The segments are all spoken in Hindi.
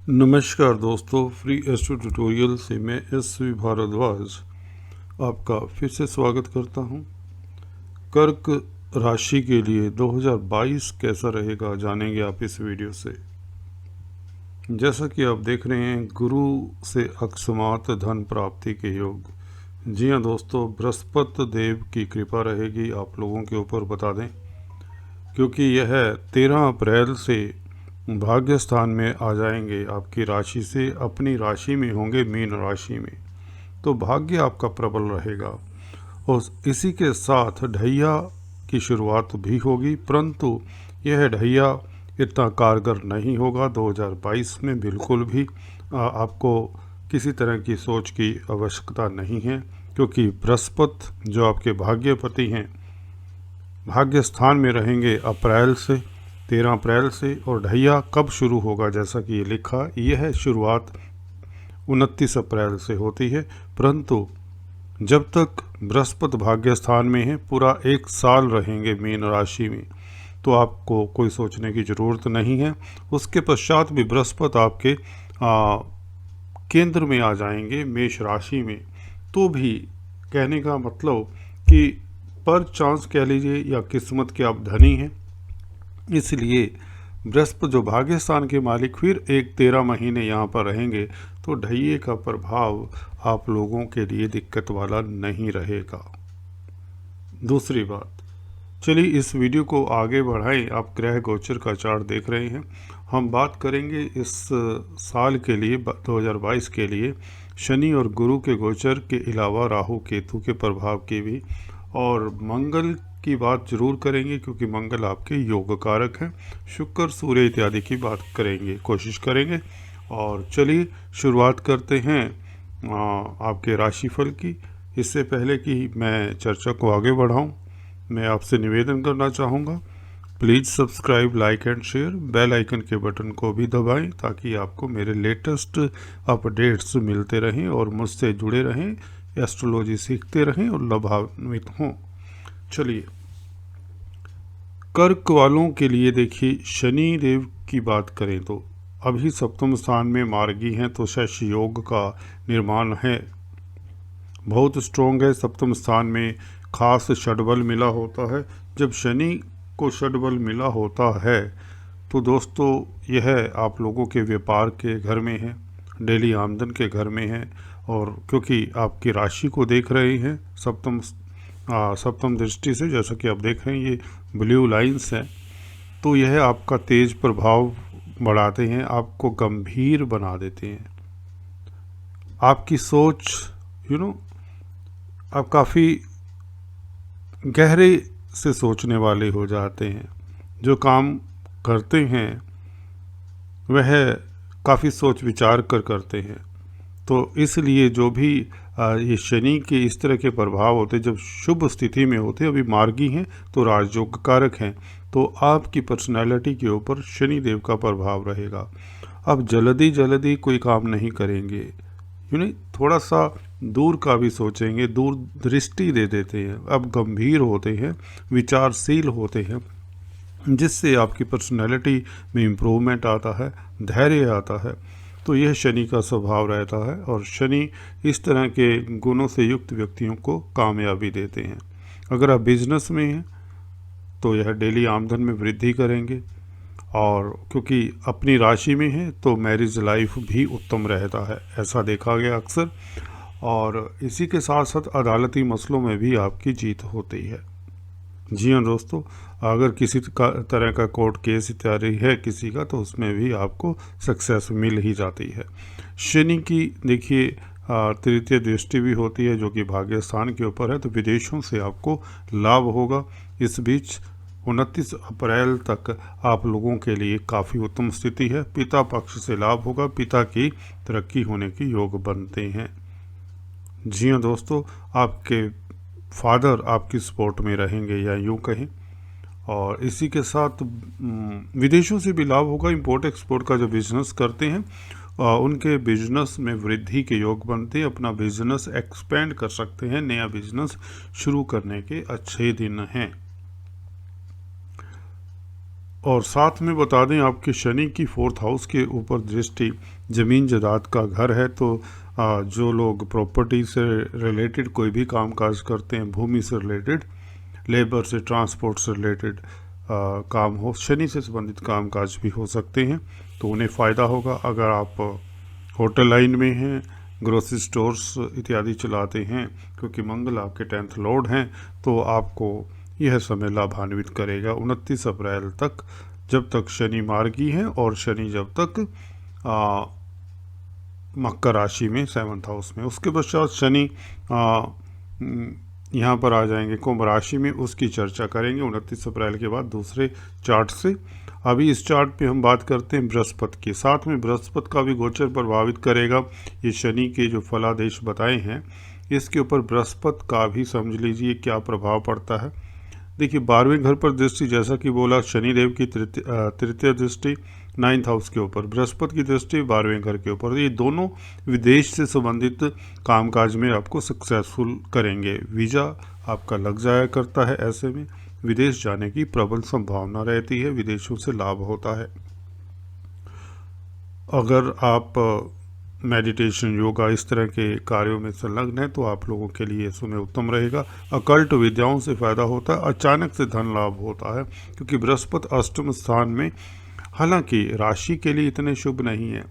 नमस्कार दोस्तों, फ्री एस्ट्रो ट्यूटोरियल से मैं एस.वी. भारद्वाज आपका फिर से स्वागत करता हूं। कर्क राशि के लिए 2022 कैसा रहेगा जानेंगे आप इस वीडियो से। जैसा कि आप देख रहे हैं, गुरु से अकस्मात धन प्राप्ति के योग। जी हाँ दोस्तों, बृहस्पति देव की कृपा रहेगी आप लोगों के ऊपर, बता दें, क्योंकि यह 13 अप्रैल से भाग्य स्थान में आ जाएंगे। आपकी राशि से अपनी राशि में होंगे, मीन राशि में, तो भाग्य आपका प्रबल रहेगा। और इसी के साथ ढैया की शुरुआत भी होगी, परंतु यह ढैया इतना कारगर नहीं होगा 2022 में। बिल्कुल भी आपको किसी तरह की सोच की आवश्यकता नहीं है, क्योंकि बृहस्पति जो आपके भाग्यपति हैं भाग्य स्थान में रहेंगे अप्रैल से, 13 अप्रैल से। और ढैया कब शुरू होगा, जैसा कि ये लिखा, यह शुरुआत 29 अप्रैल से होती है। परंतु जब तक बृहस्पति भाग्य स्थान में है, पूरा एक साल रहेंगे मीन राशि में, तो आपको कोई सोचने की ज़रूरत नहीं है। उसके पश्चात भी बृहस्पति आपके केंद्र में आ जाएंगे, मेष राशि में। तो भी कहने का मतलब कि पर चांस कह लीजिए या किस्मत के आप धनी हैं, इसलिए बृहस्पति जो भाग्य स्थान के मालिक फिर एक 13 महीने यहाँ पर रहेंगे, तो ढैये का प्रभाव आप लोगों के लिए दिक्कत वाला नहीं रहेगा। दूसरी बात, चलिए इस वीडियो को आगे बढ़ाएं। आप ग्रह गोचर का चार्ट देख रहे हैं। हम बात करेंगे इस साल के लिए, 2022 के लिए, शनि और गुरु के गोचर के अलावा राहु केतु के प्रभाव की भी, और मंगल की बात जरूर करेंगे, क्योंकि मंगल आपके योग कारक हैं। शुक्र, सूर्य इत्यादि की बात करेंगे, कोशिश करेंगे। और चलिए शुरुआत करते हैं आपके राशिफल की। इससे पहले कि मैं चर्चा को आगे बढ़ाऊं, मैं आपसे निवेदन करना चाहूँगा, please subscribe, like and share, bell icon के बटन को भी दबाएं, ताकि आपको मेरे लेटेस्ट अपडेट्स मिलते रहें और मुझसे जुड़े रहें, एस्ट्रोलॉजी सीखते रहें और लाभान्वित हों। चलिए, कर्क वालों के लिए देखिए, शनि देव की बात करें तो अभी सप्तम स्थान में मार्गी हैं, तो शश योग का निर्माण है, बहुत स्ट्रोंग है। सप्तम स्थान में खास षडबल मिला होता है। जब शनि को षडबल मिला होता है, तो दोस्तों यह आप लोगों के व्यापार के घर में है, डेली आमदन के घर में है। और क्योंकि आपकी राशि को देख रहे हैं सप्तम दृष्टि से, जैसा कि आप देख रहे हैं ये ब्लू लाइंस हैं, तो यह आपका तेज प्रभाव बढ़ाते हैं, आपको गंभीर बना देते हैं। आपकी सोच आप काफ़ी गहरे से सोचने वाले हो जाते हैं। जो काम करते हैं वह काफ़ी सोच विचार कर करते हैं। तो इसलिए जो भी ये शनि के इस तरह के प्रभाव होते, जब शुभ स्थिति में होते, अभी मार्गी हैं तो राजयोग कारक हैं, तो आपकी पर्सनैलिटी के ऊपर शनि देव का प्रभाव रहेगा। अब जल्दी कोई काम नहीं करेंगे, थोड़ा सा दूर का भी सोचेंगे, दूर दृष्टि दे देते हैं। अब गंभीर होते हैं, विचारशील होते हैं, जिससे आपकी पर्सनैलिटी में इम्प्रूवमेंट आता है, धैर्य आता है। तो यह शनि का स्वभाव रहता है, और शनि इस तरह के गुणों से युक्त व्यक्तियों को कामयाबी देते हैं। अगर आप बिजनेस में हैं तो यह डेली आमदन में वृद्धि करेंगे, और क्योंकि अपनी राशि में है तो मैरिज लाइफ भी उत्तम रहता है, ऐसा देखा गया अक्सर। और इसी के साथ साथ अदालती मसलों में भी आपकी जीत होती है। जी हाँ दोस्तों, अगर किसी तरह का कोर्ट केस इत्यादि है किसी का, तो उसमें भी आपको सक्सेस मिल ही जाती है। शनि की देखिए तृतीय दृष्टि भी होती है, जो कि भाग्य स्थान के ऊपर है, तो विदेशों से आपको लाभ होगा। इस बीच 29 अप्रैल तक आप लोगों के लिए काफ़ी उत्तम स्थिति है। पिता पक्ष से लाभ होगा, पिता की तरक्की होने के योग बनते हैं। जी हाँ दोस्तों, आपके फादर आपकी सपोर्ट में रहेंगे, या यूँ कहें। और इसी के साथ विदेशों से भी लाभ होगा। इंपोर्ट एक्सपोर्ट का जो बिजनेस करते हैं उनके बिजनेस में वृद्धि के योग बनते हैं, अपना बिजनेस एक्सपेंड कर सकते हैं, नया बिजनेस शुरू करने के अच्छे दिन हैं। और साथ में बता दें आपके शनि की 4th हाउस के ऊपर दृष्टि ज़मीन जायदाद का घर है, तो जो लोग प्रॉपर्टी से रिलेटेड कोई भी काम काज करते हैं, भूमि से रिलेटेड, लेबर से, ट्रांसपोर्ट से रिलेटेड काम हो, शनि से संबंधित काम काज भी हो सकते हैं, तो उन्हें फ़ायदा होगा। अगर आप होटल लाइन में हैं, ग्रोसरी स्टोर्स इत्यादि चलाते हैं, क्योंकि मंगल आपके 10th लॉर्ड हैं, तो आपको यह समय लाभान्वित करेगा 29 अप्रैल तक, जब तक शनि मार्गी है और शनि जब तक मकर राशि में 7th हाउस में। उसके पश्चात शनि यहाँ पर आ जाएंगे कुंभ राशि में, उसकी चर्चा करेंगे 29 अप्रैल के बाद दूसरे चार्ट से। अभी इस चार्ट पे हम बात करते हैं बृहस्पति की। साथ में बृहस्पति का भी गोचर प्रभावित करेगा। ये शनि के जो फलादेश बताए हैं, इसके ऊपर बृहस्पति का भी समझ लीजिए क्या प्रभाव पड़ता है। देखिए 12वें घर पर दृष्टि, जैसा कि बोला, शनिदेव की तृतीय दृष्टि 9th हाउस के ऊपर, बृहस्पति की दृष्टि 12वें घर के ऊपर। ये दोनों विदेश से संबंधित कामकाज में आपको सक्सेसफुल करेंगे। वीज़ा आपका लग जाया करता है, ऐसे में विदेश जाने की प्रबल संभावना रहती है, विदेशों से लाभ होता है। अगर आप मेडिटेशन, योगा, इस तरह के कार्यों में संलग्न है, तो आप लोगों के लिए समय उत्तम रहेगा। अकल्ट विद्याओं से फायदा होता है। अचानक से धन लाभ होता है, क्योंकि बृहस्पति अष्टम स्थान में, हालांकि राशि के लिए इतने शुभ नहीं है,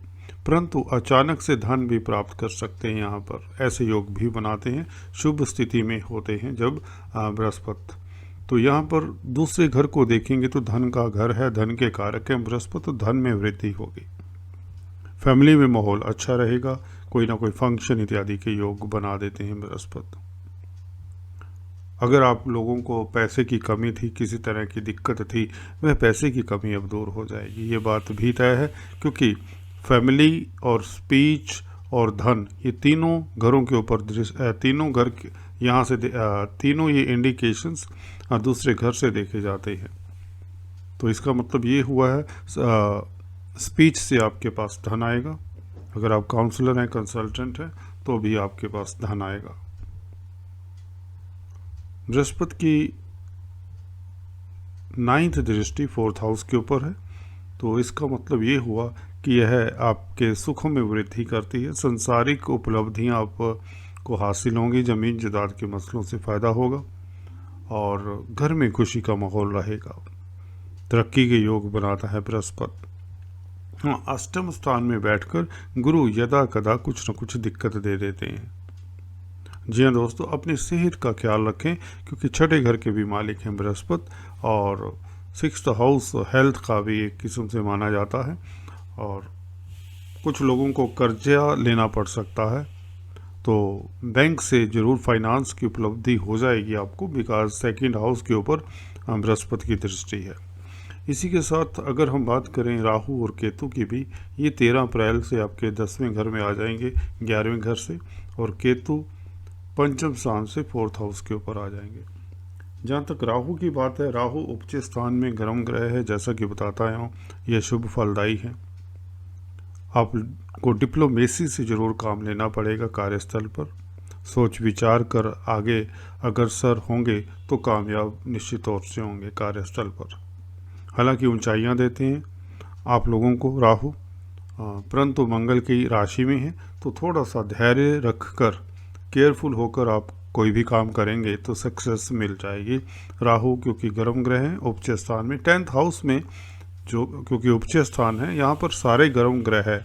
परंतु अचानक से धन भी प्राप्त कर सकते हैं। यहाँ पर ऐसे योग भी बनाते हैं, शुभ स्थिति में होते हैं जब बृहस्पति। तो यहाँ पर दूसरे घर को देखेंगे तो धन का घर है, धन के कारक है बृहस्पति, तो धन में वृद्धि होगी। फैमिली में माहौल अच्छा रहेगा, कोई ना कोई फंक्शन इत्यादि के योग बना देते हैं बृहस्पति। अगर आप लोगों को पैसे की कमी थी, किसी तरह की दिक्कत थी, वह पैसे की कमी अब दूर हो जाएगी, ये बात भी तय है। क्योंकि फैमिली और स्पीच और धन, ये तीनों घरों के ऊपर तीनों घर यहाँ से तीनों ये इंडिकेशंस दूसरे घर से देखे जाते हैं। तो इसका मतलब ये हुआ है स्पीच से आपके पास धन आएगा। अगर आप काउंसलर हैं, कंसल्टेंट हैं, तो भी आपके पास धन आएगा। बृहस्पति की 9th दृष्टि 4th हाउस के ऊपर है, तो इसका मतलब ये हुआ कि यह आपके सुखों में वृद्धि करती है। संसारिक उपलब्धियां आपको हासिल होंगी, ज़मीन जायदाद के मसलों से फ़ायदा होगा और घर में खुशी का माहौल रहेगा। तरक्की के योग बनाता है बृहस्पति। हाँ, अष्टम स्थान में बैठकर गुरु यदा कदा कुछ न कुछ दिक्कत दे देते हैं। जी हाँ दोस्तों, अपनी सेहत का ख्याल रखें, क्योंकि छठे घर के भी मालिक हैं बृहस्पति, और 6th हाउस हेल्थ का भी एक किस्म से माना जाता है। और कुछ लोगों को कर्जा लेना पड़ सकता है, तो बैंक से ज़रूर फाइनेंस की उपलब्धि हो जाएगी आपको, बिकॉज 2nd हाउस के ऊपर बृहस्पति की दृष्टि है। इसी के साथ अगर हम बात करें राहु और केतु की भी, ये 13 अप्रैल से आपके 10वें घर में आ जाएंगे 11वें घर से, और केतु पंचम स्थान से 4th हाउस के ऊपर आ जाएंगे। जहाँ तक राहु की बात है, राहु उपचे स्थान में गर्म ग्रह है, जैसा कि बताता हूँ, यह शुभ फलदायी है। आपको डिप्लोमेसी से ज़रूर काम लेना पड़ेगा कार्यस्थल पर। सोच विचार कर आगे अग्रसर होंगे तो कामयाब निश्चित तौर से होंगे कार्यस्थल पर। हालांकि ऊंचाइयां देते हैं आप लोगों को राहु, परंतु मंगल की राशि में है, तो थोड़ा सा धैर्य रखकर, केयरफुल होकर आप कोई भी काम करेंगे तो सक्सेस मिल जाएगी। राहु क्योंकि गर्म ग्रह हैं उपचय स्थान में, 10th हाउस में जो क्योंकि उपचय स्थान है, यहाँ पर सारे गर्म ग्रह है,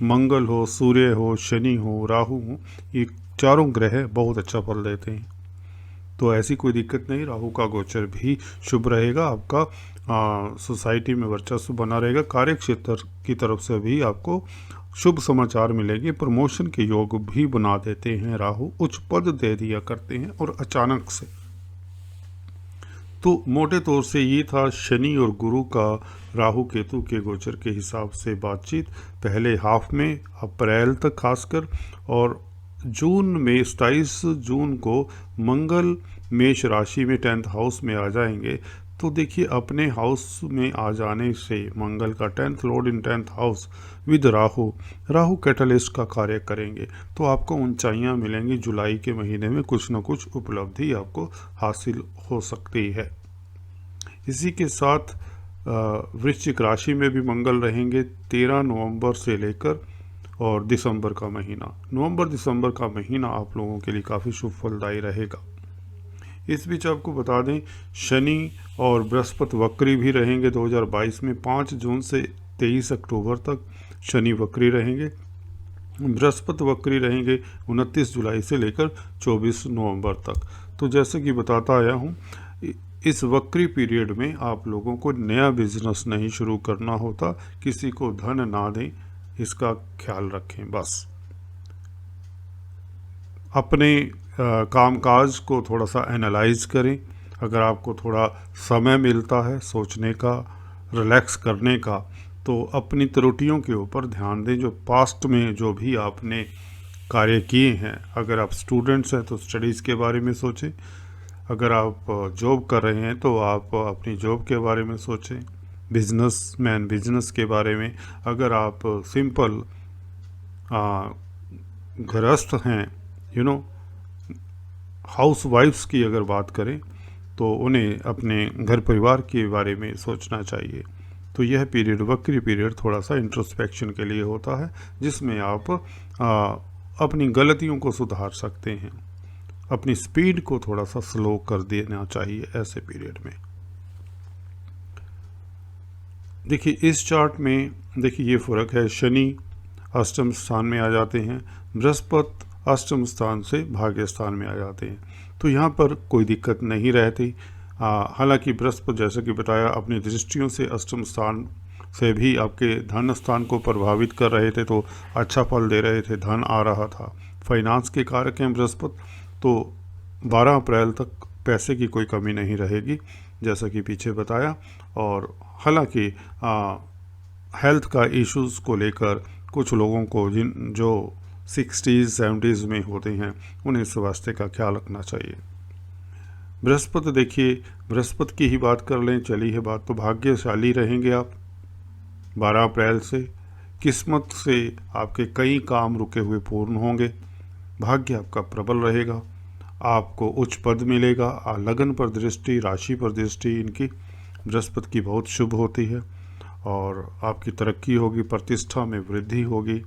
मंगल हो, सूर्य हो, शनि हो, राहु हो, ये चारों ग्रह बहुत अच्छा फल देते हैं। तो ऐसी कोई दिक्कत नहीं, राहु का गोचर भी शुभ रहेगा। आपका सोसाइटी में वर्चस्व बना रहेगा। कार्य क्षेत्र की तरफ से भी आपको शुभ समाचार मिलेंगे। प्रमोशन के योग भी बना देते हैं राहु, उच्च पद दे दिया करते हैं और अचानक से। तो मोटे तौर से ये था शनि और गुरु का राहु केतु के गोचर के हिसाब से बातचीत पहले हाफ में, अप्रैल तक खासकर, और जून में 27 जून को मंगल मेष राशि में 10th हाउस में आ जाएंगे। तो देखिए अपने हाउस में आ जाने से मंगल का 10th Lord in 10th house with Rahu catalyst का कार्य करेंगे, तो आपको ऊंचाइयां मिलेंगी। जुलाई के महीने में कुछ न कुछ उपलब्धि आपको हासिल हो सकती है। इसी के साथ वृश्चिक राशि में भी मंगल रहेंगे 13 नवंबर से लेकर और दिसंबर का महीना। नवंबर दिसंबर का महीना आप लोगों के लिए काफ़ी शुभ फलदायी रहेगा। इस बीच आपको बता दें, शनि और बृहस्पति वक्री भी रहेंगे 2022 में। 5 जून से 23 अक्टूबर तक शनि वक्री रहेंगे। बृहस्पति वक्री रहेंगे 29 जुलाई से लेकर 24 नवंबर तक। तो जैसे कि बताता आया हूँ, इस वक्री पीरियड में आप लोगों को नया बिजनेस नहीं शुरू करना होता, किसी को धन ना दें, इसका ख्याल रखें। बस अपने कामकाज को थोड़ा सा एनालाइज करें। अगर आपको थोड़ा समय मिलता है सोचने का, रिलैक्स करने का, तो अपनी त्रुटियों के ऊपर ध्यान दें, जो पास्ट में जो भी आपने कार्य किए हैं। अगर आप स्टूडेंट्स हैं तो स्टडीज़ के बारे में सोचें, अगर आप जॉब कर रहे हैं तो आप अपनी जॉब के बारे में सोचें, बिजनेसमैन बिजनेस के बारे में। अगर आप सिंपल गृहस्थ हैं, हाउस वाइफ्स की अगर बात करें तो उन्हें अपने घर परिवार के बारे में सोचना चाहिए। तो यह पीरियड, वक्री पीरियड, थोड़ा सा इंट्रोस्पेक्शन के लिए होता है, जिसमें आप अपनी गलतियों को सुधार सकते हैं। अपनी स्पीड को थोड़ा सा स्लो कर देना चाहिए ऐसे पीरियड में। देखिए इस चार्ट में देखिए ये फ़र्क है, शनि अष्टम स्थान में आ जाते हैं, बृहस्पति अष्टम स्थान से भाग्य स्थान में आ जाते हैं। तो यहाँ पर कोई दिक्कत नहीं रहती। हालांकि बृहस्पति जैसे कि बताया अपनी दृष्टियों से अष्टम स्थान से भी आपके धन स्थान को प्रभावित कर रहे थे, तो अच्छा फल दे रहे थे, धन आ रहा था। फाइनेंस के कारक हैं बृहस्पति, तो 12 अप्रैल तक पैसे की कोई कमी नहीं रहेगी जैसा कि पीछे बताया। और हालांकि हेल्थ का इश्यूज़ को लेकर कुछ लोगों को जो 60s 70s में होते हैं, उन्हें स्वास्थ्य का ख्याल रखना चाहिए। बृहस्पति, देखिए बृहस्पति की ही बात कर लें, चली है बात, तो भाग्यशाली रहेंगे आप 12 अप्रैल से। किस्मत से आपके कई काम रुके हुए पूर्ण होंगे, भाग्य आपका प्रबल रहेगा, आपको उच्च पद मिलेगा। लगन पर दृष्टि, राशि पर दृष्टि इनकी बृहस्पति की बहुत शुभ होती है, और आपकी तरक्की होगी, प्रतिष्ठा में वृद्धि होगी,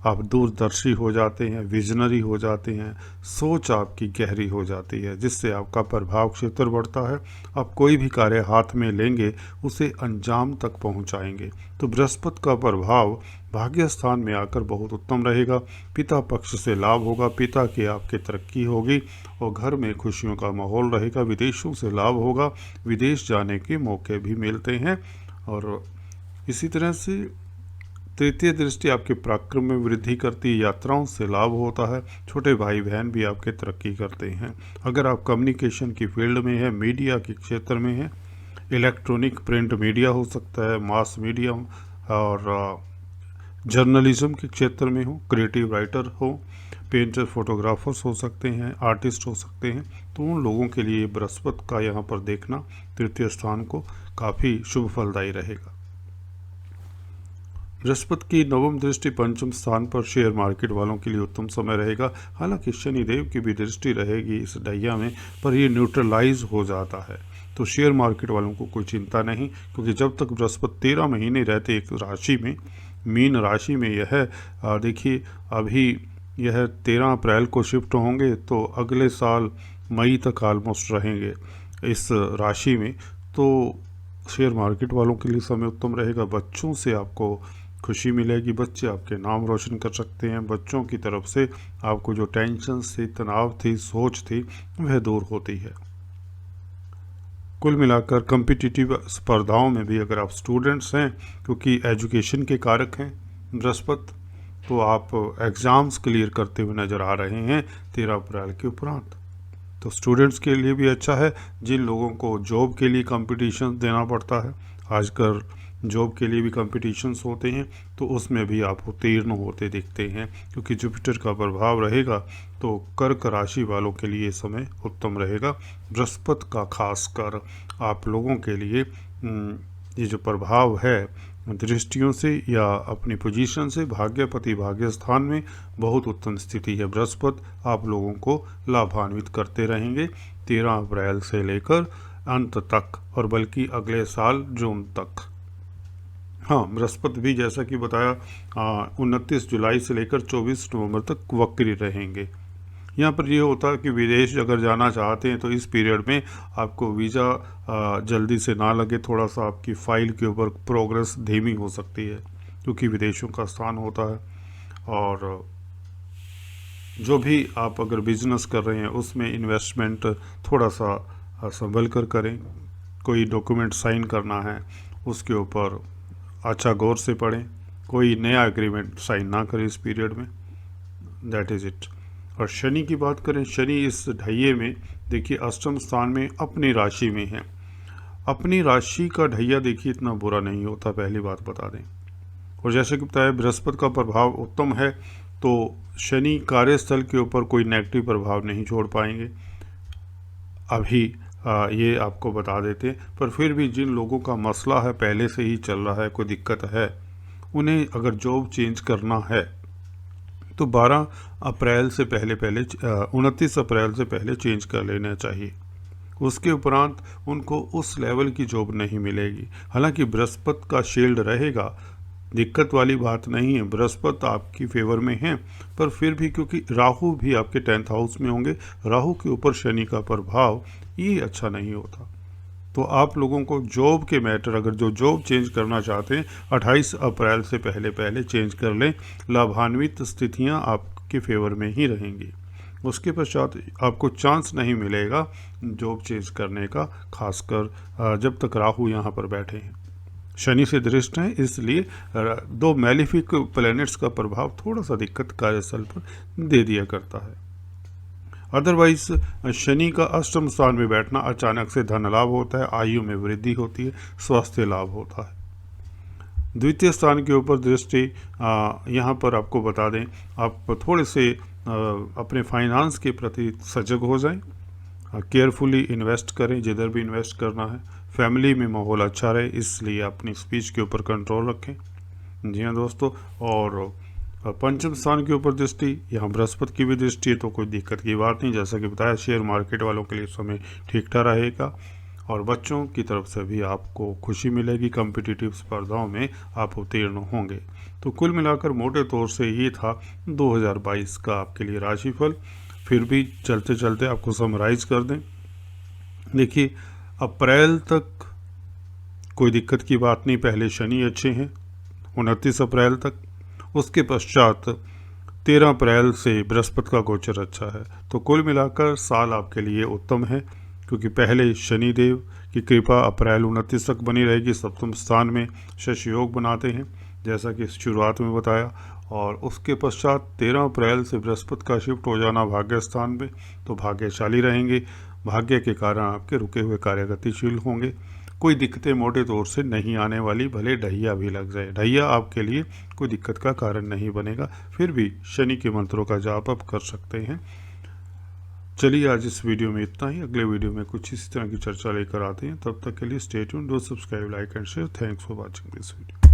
आप दूरदर्शी हो जाते हैं, विजनरी हो जाते हैं, सोच आपकी गहरी हो जाती है, जिससे आपका प्रभाव क्षेत्र बढ़ता है। आप कोई भी कार्य हाथ में लेंगे उसे अंजाम तक पहुंचाएंगे। तो बृहस्पति का प्रभाव भाग्य स्थान में आकर बहुत उत्तम रहेगा। पिता पक्ष से लाभ होगा, पिता की आपकी तरक्की होगी और घर में खुशियों का माहौल रहेगा। विदेशों से लाभ होगा, विदेश जाने के मौके भी मिलते हैं। और इसी तरह से तृतीय दृष्टि आपके पराक्रम में वृद्धि करती है, यात्राओं से लाभ होता है, छोटे भाई बहन भी आपके तरक्की करते हैं। अगर आप कम्युनिकेशन की फील्ड में है, मीडिया के क्षेत्र में है, इलेक्ट्रॉनिक प्रिंट मीडिया हो सकता है, मास मीडिया और जर्नलिज्म के क्षेत्र में हो, क्रिएटिव राइटर हो, पेंटर फोटोग्राफर्स हो सकते हैं, आर्टिस्ट हो सकते हैं, तो उन लोगों के लिए बृहस्पति का यहाँ पर देखना तृतीय स्थान को काफ़ी शुभ फलदायी रहेगा। बृहस्पति की नवम दृष्टि पंचम स्थान पर शेयर मार्केट वालों के लिए उत्तम समय रहेगा। हालांकि शनिदेव की भी दृष्टि रहेगी इस डैया में, पर ये न्यूट्रलाइज हो जाता है, तो शेयर मार्केट वालों को कोई चिंता नहीं, क्योंकि जब तक बृहस्पति 13 महीने रहते एक राशि में, मीन राशि में, यह देखिए अभी यह 13 अप्रैल को शिफ्ट होंगे, तो अगले साल मई तक ऑलमोस्ट रहेंगे इस राशि में। तो शेयर मार्केट वालों के लिए समय उत्तम रहेगा। बच्चों से आपको खुशी मिलेगी, बच्चे आपके नाम रोशन कर सकते हैं। बच्चों की तरफ से आपको जो टेंशन थी, तनाव थी, सोच थी, वह दूर होती है। कुल मिलाकर कॉम्पिटिटिव स्पर्धाओं में भी अगर आप स्टूडेंट्स हैं, क्योंकि एजुकेशन के कारक हैं बृहस्पति, तो आप एग्ज़ाम्स क्लियर करते हुए नज़र आ रहे हैं 13 अप्रैल के उपरांत। तो स्टूडेंट्स के लिए भी अच्छा है। जिन लोगों को जॉब के लिए कंपटीशन देना पड़ता है, आजकल जॉब के लिए भी कंपटीशंस होते हैं, तो उसमें भी आप उत्तीर्ण होते दिखते हैं, क्योंकि जुपिटर का प्रभाव रहेगा। तो कर्क राशि वालों के लिए समय उत्तम रहेगा। बृहस्पति का खासकर आप लोगों के लिए ये जो प्रभाव है दृष्टियों से या अपनी पोजीशन से, भाग्यपति भाग्य स्थान में बहुत उत्तम स्थिति है। बृहस्पति आप लोगों को लाभान्वित करते रहेंगे 13 अप्रैल से लेकर अंत तक और बल्कि अगले साल जून तक। हाँ, बृहस्पति भी जैसा कि बताया 29 जुलाई से लेकर 24 नवंबर तक वक्री रहेंगे। यहाँ पर ये होता है कि विदेश अगर जाना चाहते हैं तो इस पीरियड में आपको वीज़ा जल्दी से ना लगे, थोड़ा सा आपकी फ़ाइल के ऊपर प्रोग्रेस धीमी हो सकती है क्योंकि विदेशों का स्थान होता है। और जो भी आप अगर बिजनेस कर रहे हैं उसमें इन्वेस्टमेंट थोड़ा सा संभल कर करें। कोई डॉक्यूमेंट साइन करना है उसके ऊपर अच्छा गौर से पढ़ें, कोई नया एग्रीमेंट साइन ना करें इस पीरियड में। That is it. और शनि की बात करें, शनि इस ढैये में देखिए अष्टम स्थान में अपनी राशि में है। अपनी राशि का ढैया देखिए इतना बुरा नहीं होता, पहली बात बता दें। और जैसे कि बताया बृहस्पति का प्रभाव उत्तम है तो शनि कार्यस्थल के ऊपर कोई नेगेटिव प्रभाव नहीं छोड़ पाएंगे, अभी ये आपको बता देते हैं। पर फिर भी जिन लोगों का मसला है पहले से ही चल रहा है, कोई दिक्कत है, उन्हें अगर जॉब चेंज करना है तो 12 अप्रैल से पहले 29 अप्रैल से पहले चेंज कर लेना चाहिए। उसके उपरांत उनको उस लेवल की जॉब नहीं मिलेगी। हालांकि बृहस्पति का शील्ड रहेगा, दिक्कत वाली बात नहीं है, बृहस्पति आपकी फेवर में है। पर फिर भी क्योंकि राहु भी आपके 10th हाउस में होंगे, राहु के ऊपर शनि का प्रभाव ये अच्छा नहीं होता। तो आप लोगों को जॉब के मैटर, अगर जो जॉब चेंज करना चाहते हैं 28 अप्रैल से पहले चेंज कर लें। लाभान्वित स्थितियां आपके फेवर में ही रहेंगी। उसके पश्चात आपको चांस नहीं मिलेगा जॉब चेंज करने का, खासकर जब तक राहु यहाँ पर बैठे हैं। शनि से दृष्ट हैं, इसलिए दो मैलिफिक प्लैनेट्स का प्रभाव थोड़ा सा दिक्कत कार्यस्थल पर दे दिया करता है। अदरवाइज शनि का अष्टम स्थान में बैठना अचानक से धन लाभ होता है, आयु में वृद्धि होती है, स्वास्थ्य लाभ होता है। द्वितीय स्थान के ऊपर दृष्टि, यहाँ पर आपको बता दें आप थोड़े से अपने फाइनेंस के प्रति सजग हो जाएं, केयरफुली इन्वेस्ट करें जिधर भी इन्वेस्ट करना है। फैमिली में माहौल अच्छा रहे इसलिए अपनी स्पीच के ऊपर कंट्रोल रखें। जी हाँ दोस्तों, और पंचम स्थान के ऊपर दृष्टि, यहाँ बृहस्पति की भी दृष्टि है तो कोई दिक्कत की बात नहीं। जैसा कि बताया शेयर मार्केट वालों के लिए समय ठीक ठाक रहेगा और बच्चों की तरफ से भी आपको खुशी मिलेगी, कॉम्पिटिटिव स्पर्धाओं में आप उत्तीर्ण होंगे। तो कुल मिलाकर मोटे तौर से ये था 2022 का आपके लिए राशिफल। फिर भी चलते चलते आपको समराइज कर दें। देखिए अप्रैल तक कोई दिक्कत की बात नहीं, पहले शनि अच्छे हैं 29 अप्रैल तक। उसके पश्चात 13 अप्रैल से बृहस्पति का गोचर अच्छा है। तो कुल मिलाकर साल आपके लिए उत्तम है क्योंकि पहले शनिदेव की कृपा अप्रैल 29 तक बनी रहेगी। सप्तम स्थान में शशि योग बनाते हैं जैसा कि शुरुआत में बताया, और उसके पश्चात 13 अप्रैल से बृहस्पति का शिफ्ट हो जाना भाग्य स्थान में, तो भाग्यशाली रहेंगे। भाग्य के कारण आपके रुके हुए कार्य गतिशील होंगे। कोई दिक्कतें मोटे तौर से नहीं आने वाली, भले ढैया भी लग जाए। ढैया आपके लिए कोई दिक्कत का कारण नहीं बनेगा। फिर भी शनि के मंत्रों का जाप आप कर सकते हैं। चलिए आज इस वीडियो में इतना ही। अगले वीडियो में कुछ इसी तरह की चर्चा लेकर आते हैं। तब तक के लिए stay tuned, do subscribe, like and share. Thanks for watching this video.